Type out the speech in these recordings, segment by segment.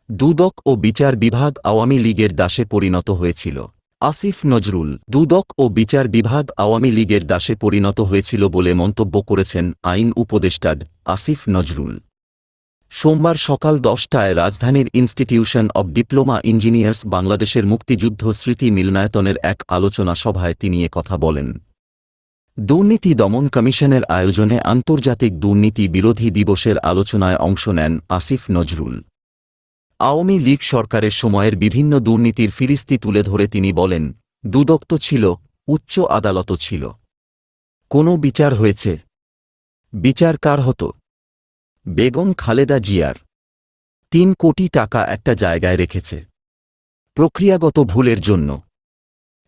দুদক ও বিচার বিভাগ আওয়ামী লীগের দাসে পরিণত হয়েছিল। আসিফ নজরুল। দুদক ও বিচার বিভাগ আওয়ামী লীগের দাসে পরিণত হয়েছিল বলে মন্তব্য করেছেন আইন উপদেষ্টা আসিফ নজরুল। সোমবার সকাল 10টায় রাজধানীর ইনস্টিটিউশন অব ডিপ্লোমা ইঞ্জিনিয়ার্স বাংলাদেশের মুক্তিযুদ্ধ স্মৃতি মিলনায়তনের এক আলোচনা সভায় তিনি এ কথা বলেন। দুর্নীতি দমন কমিশনের আয়োজনে আন্তর্জাতিক দুর্নীতি বিরোধী দিবসের আলোচনায় অংশ নেন আসিফ নজরুল। আওয়ামী লীগ সরকারের সময়ের বিভিন্ন দুর্নীতির ফিরিস্তি তুলে ধরে তিনি বলেন, দুদক তো ছিল, উচ্চ আদালতও ছিল। কোনো বিচার হয়েছে? বিচার কার হতো? বেগম খালেদা জিয়ার। ৩ কোটি টাকা একটা জায়গায় রেখেছে প্রক্রিয়াগত ভুলের জন্য।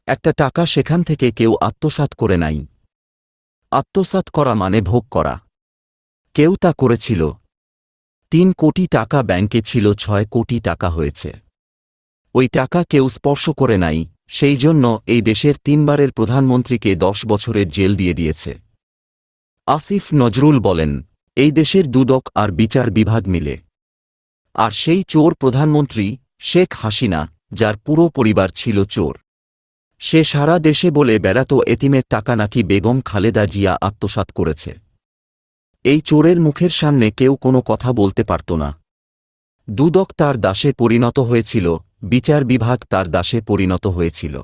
একটা টাকা সেখান থেকে কেউ আত্মসাৎ করে নাই। আত্মসাৎ করা মানে ভোগ করা। কেউ তা করেছিল। ৩ কোটি টাকা ব্যাংকে ছিল, ৬ কোটি টাকা হয়েছে। ওই টাকা কেউ স্পর্শ করে নাই, সেই জন্য এই দেশের ৩বারের প্রধানমন্ত্রীকে ১০ বছরের জেল দিয়ে দিয়েছে। আসিফ নজরুল বলেন, এই দেশের দুদক আর বিচার বিভাগ মিলে। আর সেই চোর প্রধানমন্ত্রী শেখ হাসিনা, যার পুরো পরিবার ছিল চোর। সে সারা দেশে বলে বেড়াত এতিমের টাকা নাকি বেগম খালেদা জিয়া আত্মসাৎ করেছে। এই চোরের মুখের সামনে কেউ কোনো কথা বলতে পারত না। দুদক তার দাসে পরিণত হয়েছিল, বিচার বিভাগ তার দাসে পরিণত হয়েছিল।